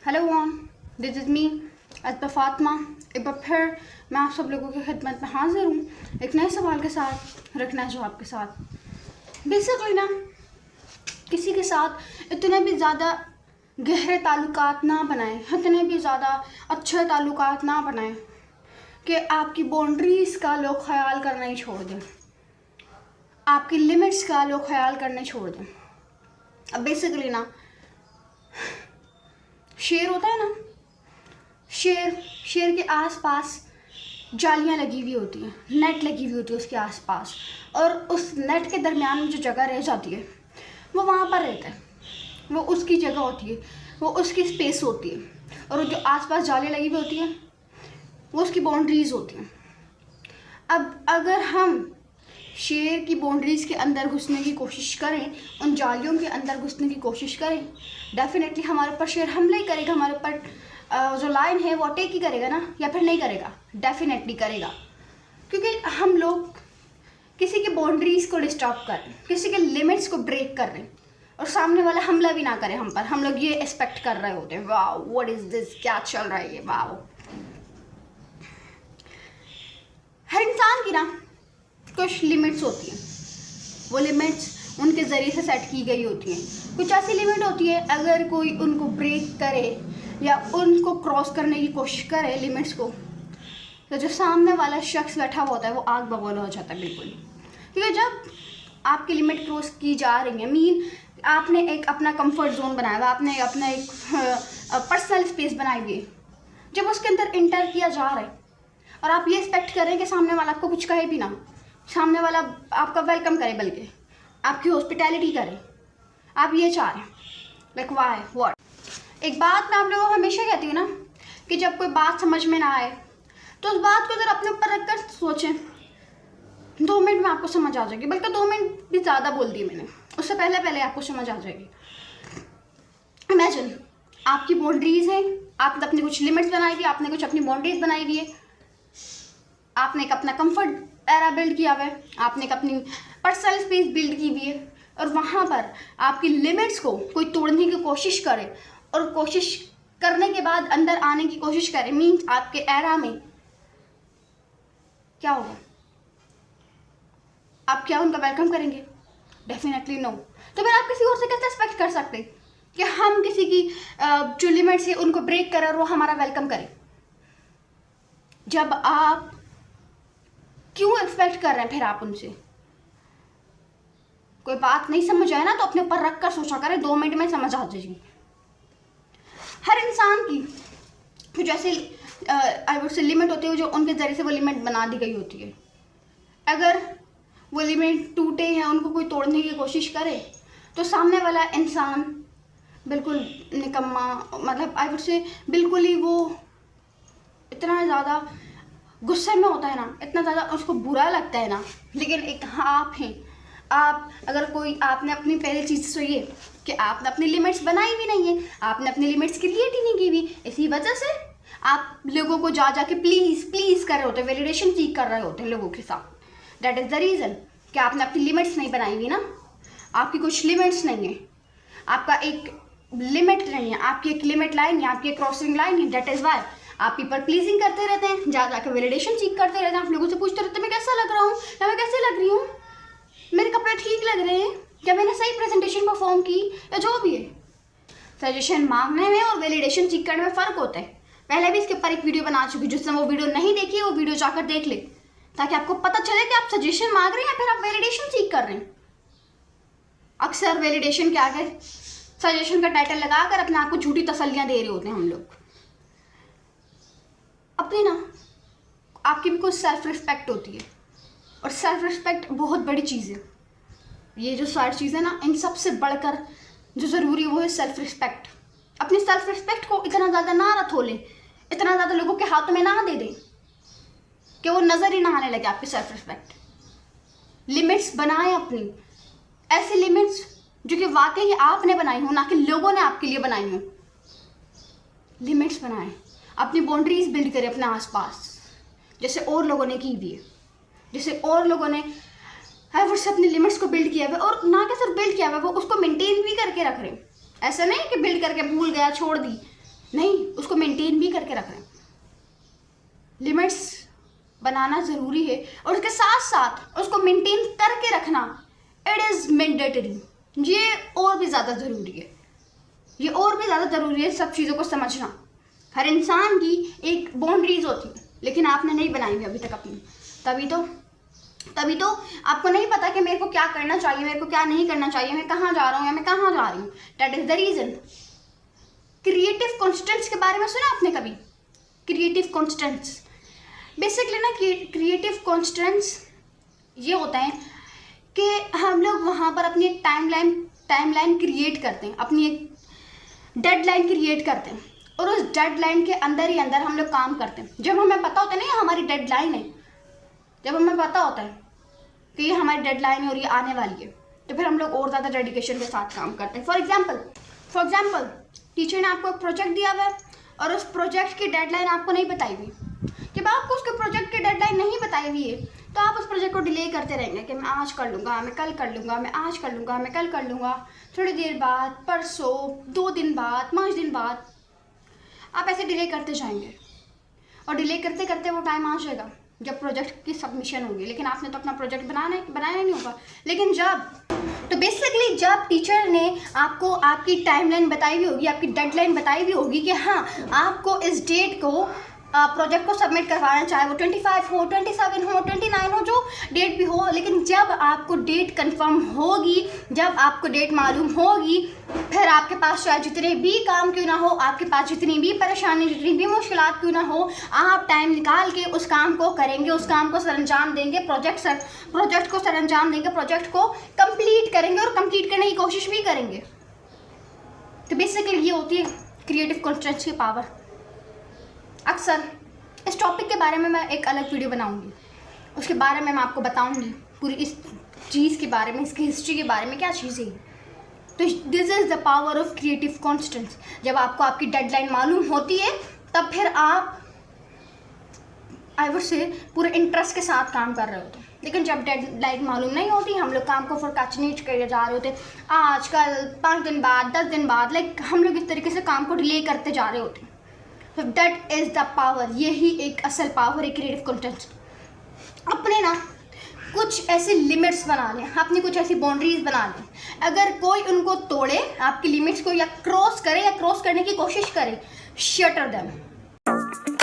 Hello one, this is me Ajbar Fatima. एक बार फिर मैं आप सब लोगों की खिदमत में हाजिर हूँ एक नए सवाल के साथ, रखना जवाब के साथ। बेसिकली ना, किसी के साथ इतने भी ज़्यादा गहरे ताल्लुकात ना बनाएं, इतने भी ज़्यादा अच्छे ताल्लुकात ना बनाएं कि आपकी बाउंड्रीज़ का लोग ख्याल करना ही छोड़ दें, आपकी लिमिट्स का लोग ख्याल करने छोड़ दें। अब बेसिकली ना, शेर होता है ना, शेर के आसपास जालियां लगी हुई होती हैं, नेट लगी हुई होती है उसके आसपास, और उस नेट के दरमियान में जो जगह रह जाती है वो वहाँ पर रहता है, वो उसकी जगह होती है, वो उसकी स्पेस होती है, और जो आसपास जालियां लगी हुई होती हैं वो उसकी बाउंड्रीज़ होती हैं। अब अगर हम शेर की बाउंड्रीज़ के अंदर घुसने की कोशिश करें, उन जालियों के अंदर घुसने की कोशिश करें, डेफिनेटली हमारे ऊपर शेर हमला ही करेगा, हमारे ऊपर जो लाइन है वो अटैक ही करेगा ना, या फिर नहीं करेगा? डेफिनेटली करेगा, क्योंकि हम लोग किसी की बाउंड्रीज़ को डिस्टर्ब कर रहे हैं, किसी के लिमिट्स को ब्रेक कर रहे हैं, और सामने वाला हमला भी ना करे हम पर, हम लोग ये एक्सपेक्ट कर रहे होते हैं, वाह व्हाट इज़ दिस, क्या चल रहा है ये, वाह। हर इंसान की ना कुछ लिमिट्स होती हैं, वो लिमिट्स उनके ज़रिए से सेट की गई होती हैं। कुछ ऐसी लिमिट होती है, अगर कोई उनको ब्रेक करे या उनको क्रॉस करने की कोशिश करे लिमिट्स को, तो जो सामने वाला शख्स बैठा हुआ होता है वो आग बबूला हो जाता है बिल्कुल। क्योंकि जब आपकी लिमिट क्रॉस की जा रही है, मीन आपने एक अपना कंफर्ट जोन बनाया हुआ, आपने अपना एक पर्सनल स्पेस बनाई हुई है, जब उसके अंदर इंटर किया जा रहा है और आप ये एक्सपेक्ट करें कि सामने वाला आपको कुछ कहे भी ना, सामने वाला आपका वेलकम करे, बल्कि आपकी हॉस्पिटैलिटी करे, आप ये चाह रहे हैं, लाइक वाई व्हाट। एक बात मैं आप लोगों को हमेशा कहती हूँ ना, कि जब कोई बात समझ में ना आए तो उस बात को ज़रा अपने ऊपर रख कर सोचें, 2 मिनट में आपको समझ आ जाएगी, बल्कि 2 मिनट भी ज़्यादा बोल दी मैंने, उससे पहले आपको समझ आ जाएगी। इमेजिन आपकी बाउंड्रीज़ हैं, आपने अपनी कुछ लिमिट्स बनाई हुई, आपने कुछ अपनी बाउंड्रीज बनाई हुई है, आपने एक अपना कंफर्ट एरा बिल्ड किया हुआ है, आपने एक अपनी पर्सनल स्पेस बिल्ड की हुई है, और वहाँ पर आपकी लिमिट्स को कोई तोड़ने की कोशिश करे, और कोशिश करने के बाद अंदर आने की कोशिश करे, मीन्स आपके एरा में क्या होगा? आप क्या उनका वेलकम करेंगे? Definitely no. तो फिर आप किसी और से कैसे एक्सपेक्ट कर सकते कि हम किसी की जो लिमिट्स है उनको ब्रेक करें और वो हमारा वेलकम करें? जब आप क्यों एक्सपेक्ट कर रहे हैं फिर आप उनसे? कोई बात नहीं समझ आए ना तो अपने ऊपर रख कर सोचा करें, 2 मिनट में समझ आ जाएगी। हर इंसान की जो जैसे आई वुड से लिमिट होती है, जो उनके जरिए से वो लिमिट बना दी गई होती है। अगर वो लिमिट टूटे या उनको कोई तोड़ने की कोशिश करे तो सामने वाला इंसान बिल्कुल निकम्मा, मतलब आई वुड से बिल्कुल ही वो इतना ज़्यादा गुस्से में होता है ना, इतना ज़्यादा उसको बुरा लगता है ना। लेकिन एक आप हैं, आप अगर कोई आपने अपनी पहली चीज़ सुनिए कि आपने अपनी लिमिट्स बनाई भी नहीं है, आपने अपनी लिमिट्स क्रिएट ही नहीं की हुई, इसी वजह से आप लोगों को जा के प्लीज़ कर रहे होते, वैलिडेशन सीख कर रहे होते हैं लोगों के साथ। दैट इज़ द रीज़न कि आपने अपनी लिमिट्स नहीं बनाई हुई ना, आपकी कुछ लिमिट्स नहीं है, आपका एक लिमिट नहीं है, आपकी एक लिमिट लाइन है, आपकी एक क्रॉसिंग लाइन है। दैट इज़ वाई आप पीपल प्लीजिंग करते रहते हैं, जाके वैलिडेशन सीख करते रहते हैं, आप लोगों से पूछते रहते हैं मैं कैसा लग रहा हूँ, या मैं कैसे लग रही हूँ, मेरे कपड़े ठीक लग रहे हैं, क्या मैंने सही प्रेजेंटेशन परफॉर्म की, या जो भी है। सजेशन मांगने में और वैलिडेशन सीख करने में फ़र्क होता है। पहले भी इसके ऊपर एक वीडियो बना चुकी, जिसने वो वीडियो नहीं देखी वो वीडियो जाकर देख ले, ताकि आपको पता चले कि आप सजेशन मांग रहे हैं या फिर आप वैलिडेशन सीख कर रहे हैं। अक्सर वैलिडेशन के आगे सजेशन का टाइटल लगाकर अपने आप को झूठी तसल्लियाँ दे रहे होते हैं हम लोग। अपनी ना आपकी भी कुछ सेल्फ रिस्पेक्ट होती है, और सेल्फ रिस्पेक्ट बहुत बड़ी चीज़ है। ये जो सारी चीज़ें ना, इन सब से बढ़कर जो ज़रूरी है वो है सेल्फ रिस्पेक्ट। अपनी सेल्फ रिस्पेक्ट को इतना ज़्यादा ना रथोलें, इतना ज़्यादा लोगों के हाथों में ना दे दें कि वो नज़र ही ना आने लगे आपकी सेल्फ रिस्पेक्ट। लिमिट्स बनाएं अपनी, ऐसी लिमिट्स जो कि वाकई आपने बनाई हो, ना कि लोगों ने आपके लिए बनाई हो। लिमिट्स बनाएं, अपनी बाउंड्रीज बिल्ड करें अपने आसपास, जैसे और लोगों ने की भी है, जैसे और लोगों ने से अपनी लिमिट्स को बिल्ड किया हुआ, और ना कि सिर्फ बिल्ड किया हुआ, वो उसको मेंटेन भी करके रख रहे हैं। ऐसा नहीं कि बिल्ड करके भूल गया, छोड़ दी, नहीं, उसको मेंटेन भी करके रख रहे हैं। लिमिट्स बनाना ज़रूरी है और उसके साथ साथ उसको मेंटेन करके रखना इट इज़ मैंडेटरी। ये और भी ज़्यादा ज़रूरी है, ये और भी ज़्यादा ज़रूरी है सब चीज़ों को समझना। हर इंसान की एक बाउंड्रीज होती है, लेकिन आपने नहीं बनाई हुई अभी तक अपनी। तभी तो आपको नहीं पता कि मेरे को क्या करना चाहिए, मेरे को क्या नहीं करना चाहिए, मैं कहाँ जा रहा हूँ या मैं कहाँ जा रही हूँ। That is the reason. Creative constants के बारे में सुना आपने कभी? क्रिएटिव कॉन्स्टेंट्स बेसिकली ना, क्रिएटिव कॉन्स्टेंट्स ये होता है कि हम लोग वहाँ पर अपनी एक टाइमलाइन क्रिएट करते हैं, अपनी एक डेडलाइन क्रिएट करते हैं और उस डेडलाइन के अंदर ही अंदर हम लोग काम करते हैं। जब हमें पता होता है ना ये हमारी डेडलाइन है, जब हमें पता होता है कि ये हमारी डेडलाइन है और ये आने वाली है, तो फिर हम लोग और ज़्यादा डेडिकेशन के साथ काम करते हैं। फॉर एग्जाम्पल टीचर ने आपको एक प्रोजेक्ट दिया हुआ है और उस प्रोजेक्ट की डेडलाइन आपको नहीं बताई हुई। जब आपको उसके प्रोजेक्ट की डेडलाइन नहीं बताई हुई है तो आप उस प्रोजेक्ट को डिले करते रहेंगे कि मैं आज कर लूँगा, मैं कल कर लूँगा, मैं आज कर लूँगा, मैं कल कर लूँगा, थोड़ी देर बाद, परसों, 2 दिन बाद, 5 दिन बाद, आप ऐसे डिले करते जाएंगे और डिले करते करते वो टाइम आ जाएगा जब प्रोजेक्ट की सबमिशन होगी, लेकिन आपने तो अपना प्रोजेक्ट बनाया नहीं होगा। लेकिन जब टीचर ने आपको आपकी टाइमलाइन बताई हुई होगी, आपकी डेडलाइन बताई हुई होगी कि हाँ आपको इस डेट को प्रोजेक्ट को सबमिट करवाना, चाहे वो 25 हो, 27 हो, 29 हो, जो डेट भी हो, लेकिन जब आपको डेट कंफर्म होगी, जब आपको डेट मालूम होगी, फिर आपके पास चाहे जितने भी काम क्यों ना हो, आपके पास जितनी भी परेशानी, जितनी भी मुश्किलात क्यों ना हो, आप टाइम निकाल के उस काम को करेंगे, उस काम को सरअंजाम देंगे, प्रोजेक्ट को सरअंजाम देंगे, प्रोजेक्ट को कंप्लीट करेंगे और कंप्लीट करने की कोशिश भी करेंगे। तो बेसिकली ये होती है क्रिएटिव कॉन्स्टेंट्स की पावर। अक्सर इस टॉपिक के बारे में मैं एक अलग वीडियो बनाऊंगी, उसके बारे में मैं आपको बताऊंगी पूरी इस चीज़ के बारे में, इसकी हिस्ट्री के बारे में, क्या चीज़ है। तो this is the power of creative constants. जब आपको आपकी डेडलाइन मालूम होती है तब फिर आप आई वुड से पूरे इंटरेस्ट के साथ काम कर रहे होते हैं। लेकिन जब डेडलाइन मालूम नहीं होती, हम लोग काम को प्रोक्रेस्टिनेट कर जा रहे होते, आज कल, 5 दिन बाद, 10 दिन बाद, लाइक हम लोग इस तरीके से काम को डिले करते जा रहे होते हैं। तो दैट इज़ द पावर, यही एक असल पावर है क्रिएटिव कंटेंट। अपने ना कुछ ऐसे लिमिट्स बना लें, अपनी कुछ ऐसी बाउंड्रीज बना लें, अगर कोई उनको तोड़े, आपकी लिमिट्स को या क्रॉस करे या क्रॉस करने की कोशिश करे, शटर देम।